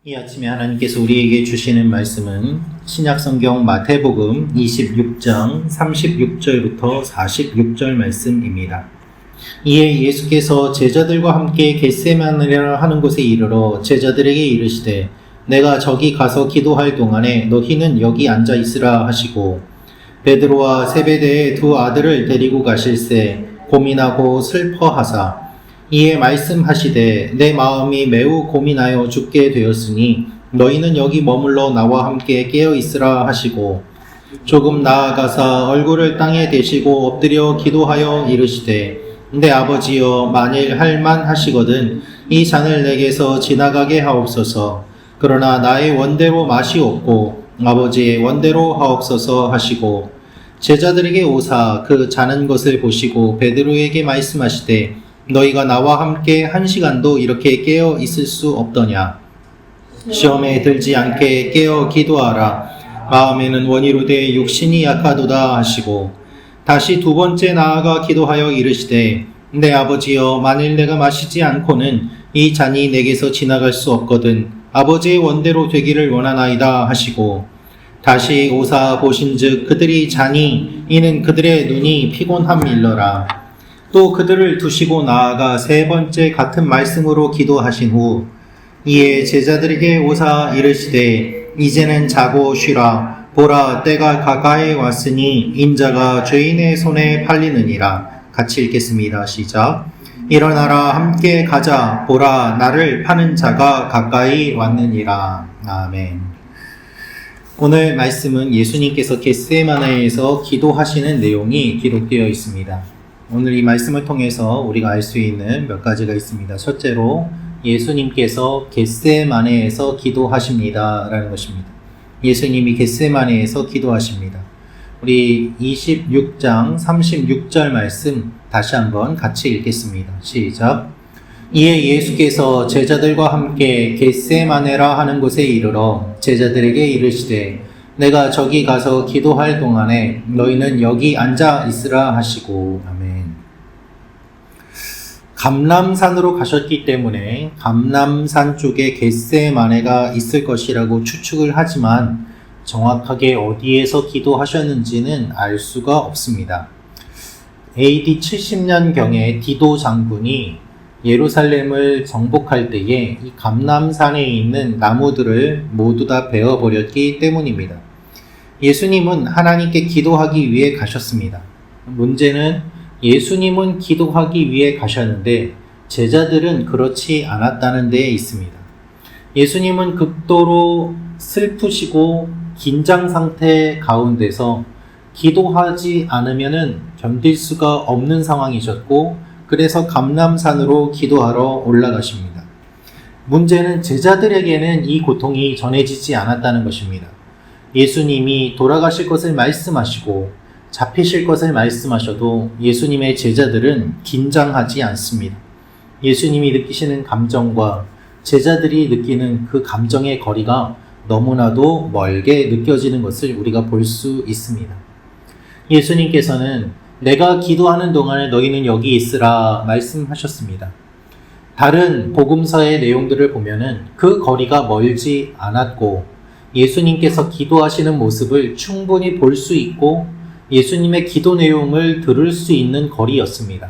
이 아침에 하나님께서 우리에게 주시는 말씀은 신약성경 마태복음 26장 36절부터 46절 말씀입니다. 이에 예수께서 제자들과 함께 겟세마네라 하는 곳에 이르러 제자들에게 이르시되 내가 저기 가서 기도할 동안에 너희는 여기 앉아 있으라 하시고 베드로와 세베대의 두 아들을 데리고 가실새 고민하고 슬퍼하사 이에 말씀하시되 내 마음이 매우 고민하여 죽게 되었으니 너희는 여기 머물러 나와 함께 깨어 있으라 하시고 조금 나아가사 얼굴을 땅에 대시고 엎드려 기도하여 이르시되 내 아버지여 만일 할만하시거든 이 잔을 내게서 지나가게 하옵소서. 그러나 나의 원대로 마시옵고 아버지의 원대로 하옵소서 하시고 제자들에게 오사 그 자는 것을 보시고 베드로에게 말씀하시되 너희가 나와 함께 1시간도 이렇게 깨어 있을 수 없더냐. 시험에 들지 않게 깨어 기도하라. 마음에는 원이로되 육신이 약하도다 하시고 다시 두 번째 나아가 기도하여 이르시되 내 아버지여 만일 내가 마시지 않고는 이 잔이 내게서 지나갈 수 없거든 아버지의 원대로 되기를 원하나이다 하시고 다시 오사 보신즉 그들이 자니 이는 그들의 눈이 피곤함일러라. 또 그들을 두시고 나아가 세 번째 같은 말씀으로 기도하신 후 이에 제자들에게 오사 이르시되 이제는 자고 쉬라. 보라 때가 가까이 왔으니 인자가 죄인의 손에 팔리느니라. 같이 읽겠습니다. 시작. 일어나라 함께 가자. 보라 나를 파는 자가 가까이 왔느니라. 아멘. 오늘 말씀은 예수님께서 겟세마네에서 기도하시는 내용이 기록되어 있습니다. 오늘 이 말씀을 통해서 우리가 알 수 있는 몇 가지가 있습니다. 첫째로 예수님께서 겟세마네에서 기도하십니다 라는 것입니다. 예수님이 겟세마네에서 기도하십니다. 우리 26장 36절 말씀 다시 한번 같이 읽겠습니다. 시작. 이에 예수께서 제자들과 함께 겟세마네라 하는 곳에 이르러 제자들에게 이르시되 내가 저기 가서 기도할 동안에 너희는 여기 앉아 있으라 하시고 아멘. 감람산으로 가셨기 때문에 감람산 쪽에 겟세마네가 있을 것이라고 추측을 하지만 정확하게 어디에서 기도하셨는지는 알 수가 없습니다. AD 70년경에 디도 장군이 예루살렘을 정복할 때에 이 감람산에 있는 나무들을 모두 다 베어버렸기 때문입니다. 예수님은 하나님께 기도하기 위해 가셨습니다. 문제는 예수님은 기도하기 위해 가셨는데 제자들은 그렇지 않았다는 데에 있습니다. 예수님은 극도로 슬프시고 긴장 상태 가운데서 기도하지 않으면 견딜 수가 없는 상황이셨고 그래서 감람산으로 기도하러 올라가십니다. 문제는 제자들에게는 이 고통이 전해지지 않았다는 것입니다. 예수님이 돌아가실 것을 말씀하시고 잡히실 것을 말씀하셔도 예수님의 제자들은 긴장하지 않습니다. 예수님이 느끼시는 감정과 제자들이 느끼는 그 감정의 거리가 너무나도 멀게 느껴지는 것을 우리가 볼 수 있습니다. 예수님께서는 내가 기도하는 동안에 너희는 여기 있으라 말씀하셨습니다. 다른 복음서의 내용들을 보면은 그 거리가 멀지 않았고 예수님께서 기도하시는 모습을 충분히 볼 수 있고 예수님의 기도 내용을 들을 수 있는 거리였습니다.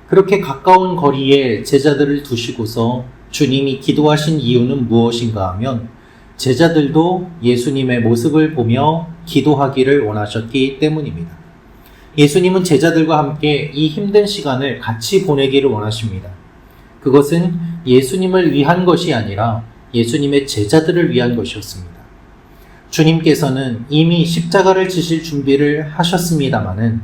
그렇게 가까운 거리에 제자들을 두시고서 주님이 기도하신 이유는 무엇인가 하면 제자들도 예수님의 모습을 보며 기도하기를 원하셨기 때문입니다. 예수님은 제자들과 함께 이 힘든 시간을 같이 보내기를 원하십니다. 그것은 예수님을 위한 것이 아니라 예수님의 제자들을 위한 것이었습니다. 주님께서는 이미 십자가를 지실 준비를 하셨습니다마는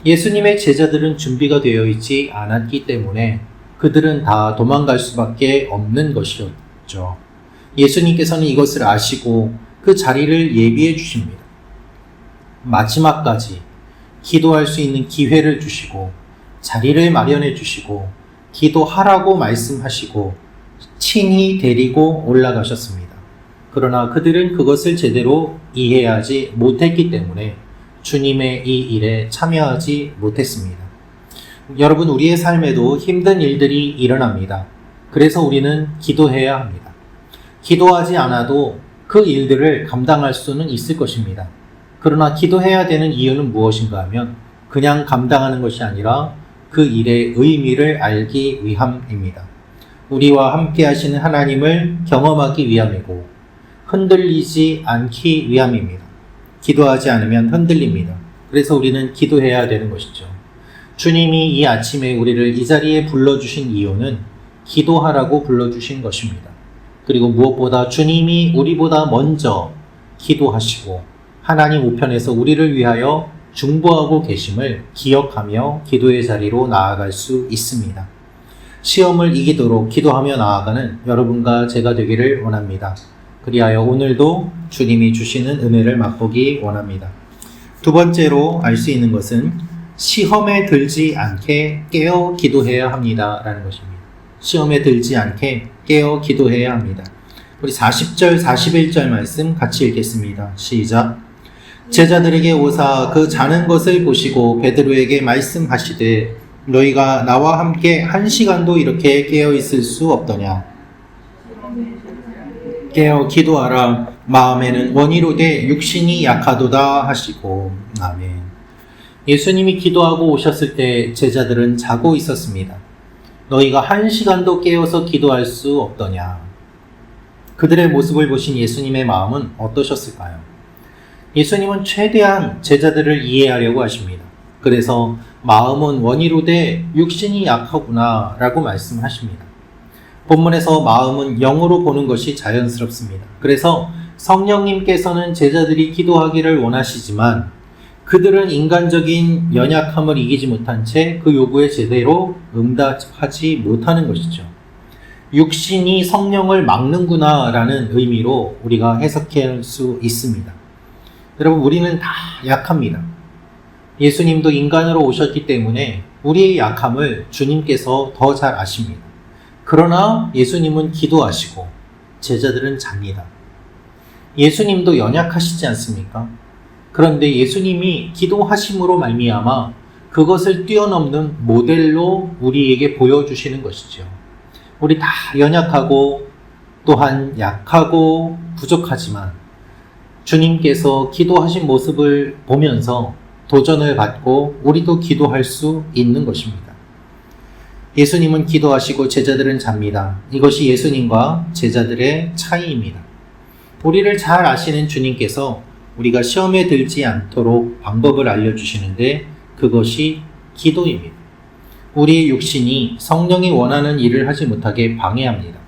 예수님의 제자들은 준비가 되어 있지 않았기 때문에 그들은 다 도망갈 수밖에 없는 것이었죠. 예수님께서는 이것을 아시고 그 자리를 예비해 주십니다. 마지막까지 기도할 수 있는 기회를 주시고 자리를 마련해 주시고 기도하라고 말씀하시고 친히 데리고 올라가셨습니다. 그러나 그들은 그것을 제대로 이해하지 못했기 때문에 주님의 이 일에 참여하지 못했습니다. 여러분, 우리의 삶에도 힘든 일들이 일어납니다. 그래서 우리는 기도해야 합니다. 기도하지 않아도 그 일들을 감당할 수는 있을 것입니다. 그러나 기도해야 되는 이유는 무엇인가 하면 그냥 감당하는 것이 아니라 그 일의 의미를 알기 위함입니다. 우리와 함께 하시는 하나님을 경험하기 위함이고 흔들리지 않기 위함입니다. 기도하지 않으면 흔들립니다. 그래서 우리는 기도해야 되는 것이죠. 주님이 이 아침에 우리를 이 자리에 불러주신 이유는 기도하라고 불러주신 것입니다. 그리고 무엇보다 주님이 우리보다 먼저 기도하시고 하나님 우편에서 우리를 위하여 중보하고 계심을 기억하며 기도의 자리로 나아갈 수 있습니다. 시험을 이기도록 기도하며 나아가는 여러분과 제가 되기를 원합니다. 그리하여 오늘도 주님이 주시는 은혜를 맛보기 원합니다. 두 번째로 알 수 있는 것은 시험에 들지 않게 깨어 기도해야 합니다. 라는 것입니다. 시험에 들지 않게 깨어 기도해야 합니다. 우리 40절, 41절 말씀 같이 읽겠습니다. 시작. 제자들에게 오사 그 자는 것을 보시고 베드로에게 말씀하시되 너희가 나와 함께 1시간도 이렇게 깨어 있을 수 없더냐. 깨어 기도하라. 마음에는 원이로되 육신이 약하도다 하시고. 아멘. 예수님이 기도하고 오셨을 때 제자들은 자고 있었습니다. 너희가 1시간도 깨어서 기도할 수 없더냐. 그들의 모습을 보신 예수님의 마음은 어떠셨을까요? 예수님은 최대한 제자들을 이해하려고 하십니다. 그래서 마음은 원이로되 육신이 약하구나 라고 말씀하십니다. 본문에서 마음은 영으로 보는 것이 자연스럽습니다. 그래서 성령님께서는 제자들이 기도하기를 원하시지만 그들은 인간적인 연약함을 이기지 못한 채 그 요구에 제대로 응답하지 못하는 것이죠. 육신이 성령을 막는구나 라는 의미로 우리가 해석할 수 있습니다. 여러분, 우리는 다 약합니다. 예수님도 인간으로 오셨기 때문에 우리의 약함을 주님께서 더 잘 아십니다. 그러나 예수님은 기도하시고 제자들은 잡니다. 예수님도 연약하시지 않습니까? 그런데 예수님이 기도하심으로 말미암아 그것을 뛰어넘는 모델로 우리에게 보여주시는 것이죠. 우리 다 연약하고 또한 약하고 부족하지만 주님께서 기도하신 모습을 보면서 도전을 받고 우리도 기도할 수 있는 것입니다. 예수님은 기도하시고 제자들은 잡니다. 이것이 예수님과 제자들의 차이입니다. 우리를 잘 아시는 주님께서 우리가 시험에 들지 않도록 방법을 알려주시는데 그것이 기도입니다. 우리의 육신이 성령이 원하는 일을 하지 못하게 방해합니다.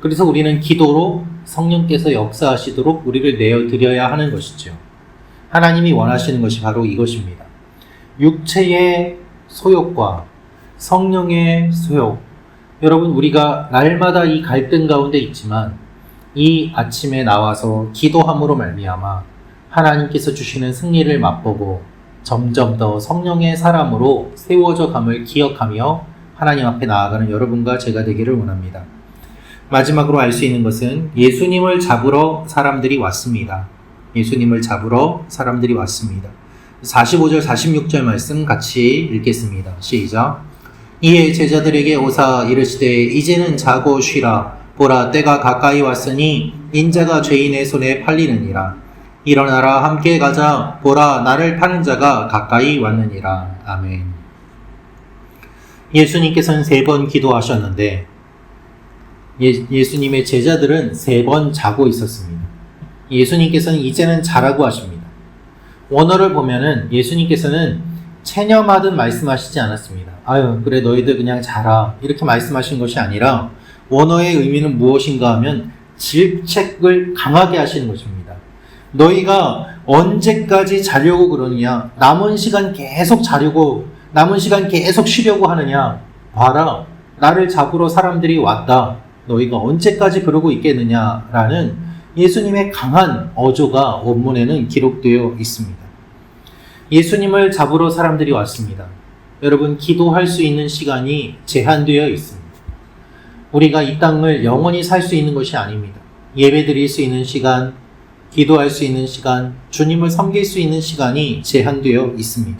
그래서 우리는 기도로 성령께서 역사하시도록 우리를 내어드려야 하는 것이죠. 하나님이 원하시는 것이 바로 이것입니다. 육체의 소욕과 성령의 소욕. 여러분, 우리가 날마다 이 갈등 가운데 있지만 이 아침에 나와서 기도함으로 말미암아 하나님께서 주시는 승리를 맛보고 점점 더 성령의 사람으로 세워져 감을 기억하며 하나님 앞에 나아가는 여러분과 제가 되기를 원합니다. 마지막으로 알 수 있는 것은 예수님을 잡으러 사람들이 왔습니다. 예수님을 잡으러 사람들이 왔습니다. 45절, 46절 말씀 같이 읽겠습니다. 시작. 이에 제자들에게 오사 이르시되 이제는 자고 쉬라. 보라, 때가 가까이 왔으니 인자가 죄인의 손에 팔리느니라. 일어나라, 함께 가자. 보라, 나를 파는 자가 가까이 왔느니라. 아멘. 예수님께서는 3번 기도하셨는데 예수님의 제자들은 3번 자고 있었습니다. 예수님께서는 이제는 자라고 하십니다. 원어를 보면은 예수님께서는 체념하듯 말씀하시지 않았습니다. 아유, 그래, 너희들 그냥 자라. 이렇게 말씀하신 것이 아니라 원어의 의미는 무엇인가 하면 질책을 강하게 하시는 것입니다. 너희가 언제까지 자려고 그러느냐? 남은 시간 계속 자려고, 남은 시간 계속 쉬려고 하느냐? 봐라, 나를 잡으러 사람들이 왔다. 너희가 언제까지 그러고 있겠느냐라는 예수님의 강한 어조가 원문에는 기록되어 있습니다. 예수님을 잡으러 사람들이 왔습니다. 여러분, 기도할 수 있는 시간이 제한되어 있습니다. 우리가 이 땅을 영원히 살 수 있는 것이 아닙니다. 예배 드릴 수 있는 시간, 기도할 수 있는 시간, 주님을 섬길 수 있는 시간이 제한되어 있습니다.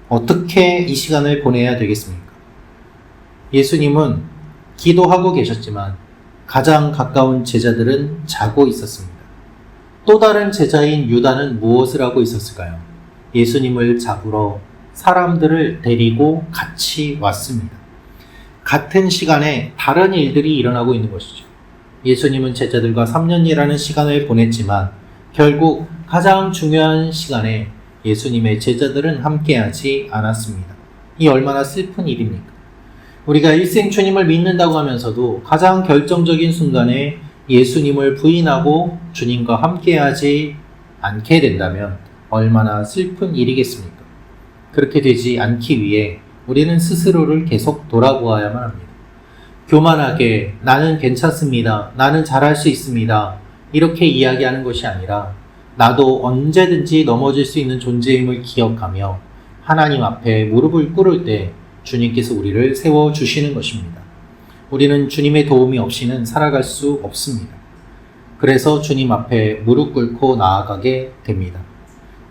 어떻게 이 시간을 보내야 되겠습니까? 예수님은 기도하고 계셨지만 가장 가까운 제자들은 자고 있었습니다. 또 다른 제자인 유다는 무엇을 하고 있었을까요? 예수님을 잡으러 사람들을 데리고 같이 왔습니다. 같은 시간에 다른 일들이 일어나고 있는 것이죠. 예수님은 제자들과 3년이라는 시간을 보냈지만 결국 가장 중요한 시간에 예수님의 제자들은 함께하지 않았습니다. 이 얼마나 슬픈 일입니까? 우리가 일생 주님을 믿는다고 하면서도 가장 결정적인 순간에 예수님을 부인하고 주님과 함께하지 않게 된다면 얼마나 슬픈 일이겠습니까? 그렇게 되지 않기 위해 우리는 스스로를 계속 돌아보아야만 합니다. 교만하게 나는 괜찮습니다. 나는 잘할 수 있습니다. 이렇게 이야기하는 것이 아니라 나도 언제든지 넘어질 수 있는 존재임을 기억하며 하나님 앞에 무릎을 꿇을 때 주님께서 우리를 세워주시는 것입니다. 우리는 주님의 도움이 없이는 살아갈 수 없습니다. 그래서 주님 앞에 무릎 꿇고 나아가게 됩니다.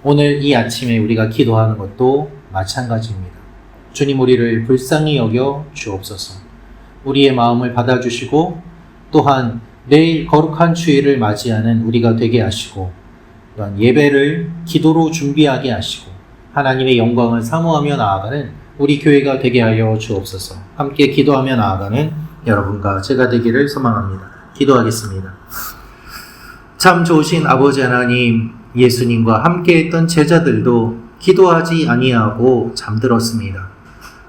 오늘 이 아침에 우리가 기도하는 것도 마찬가지입니다. 주님 우리를 불쌍히 여겨 주옵소서. 우리의 마음을 받아주시고 또한 내일 거룩한 주일을 맞이하는 우리가 되게 하시고 또한 예배를 기도로 준비하게 하시고 하나님의 영광을 사모하며 나아가는 우리 교회가 되게 하여 주옵소서. 함께 기도하며 나아가는 여러분과 제가 되기를 소망합니다. 기도하겠습니다. 참 좋으신 아버지 하나님, 예수님과 함께했던 제자들도 기도하지 아니하고 잠들었습니다.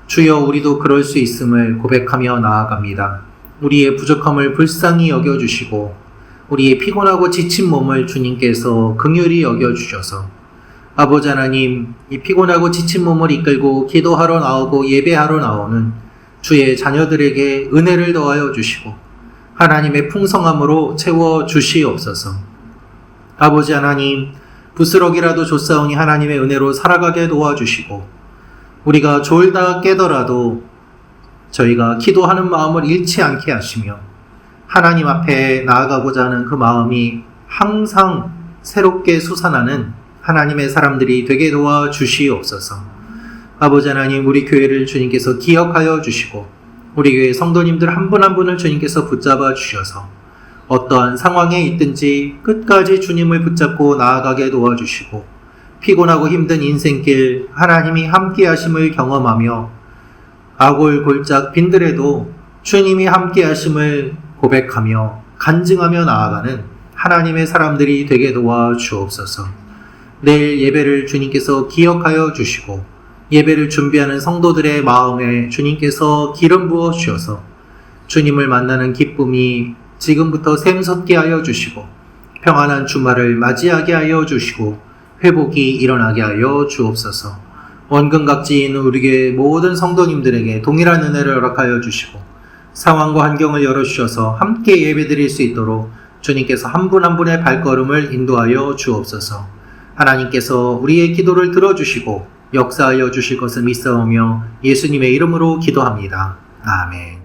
주여 우리도 그럴 수 있음을 고백하며 나아갑니다. 우리의 부족함을 불쌍히 여겨주시고 우리의 피곤하고 지친 몸을 주님께서 긍휼히 여겨주셔서 아버지 하나님, 이 피곤하고 지친 몸을 이끌고 기도하러 나오고 예배하러 나오는 주의 자녀들에게 은혜를 더하여 주시고 하나님의 풍성함으로 채워주시옵소서. 아버지 하나님, 부스럭이라도 줬사오니 하나님의 은혜로 살아가게 도와주시고 우리가 졸다 깨더라도 저희가 기도하는 마음을 잃지 않게 하시며 하나님 앞에 나아가고자 하는 그 마음이 항상 새롭게 솟아나는 하나님의 사람들이 되게 도와주시옵소서. 아버지 하나님, 우리 교회를 주님께서 기억하여 주시고 우리 교회 성도님들 한 분 한 분을 주님께서 붙잡아 주셔서 어떠한 상황에 있든지 끝까지 주님을 붙잡고 나아가게 도와주시고 피곤하고 힘든 인생길 하나님이 함께 하심을 경험하며 아골골짝 빈들에도 주님이 함께 하심을 고백하며 간증하며 나아가는 하나님의 사람들이 되게 도와주옵소서. 내일 예배를 주님께서 기억하여 주시고 예배를 준비하는 성도들의 마음에 주님께서 기름 부어 주셔서 주님을 만나는 기쁨이 지금부터 샘솟게 하여 주시고 평안한 주말을 맞이하게 하여 주시고 회복이 일어나게 하여 주옵소서. 원근각지에 있는 우리 교회 모든 성도님들에게 동일한 은혜를 허락하여 주시고 상황과 환경을 열어주셔서 함께 예배드릴 수 있도록 주님께서 한 분 한 분의 발걸음을 인도하여 주옵소서. 하나님께서 우리의 기도를 들어주시고 역사하여 주실 것을 믿사오며 예수님의 이름으로 기도합니다. 아멘.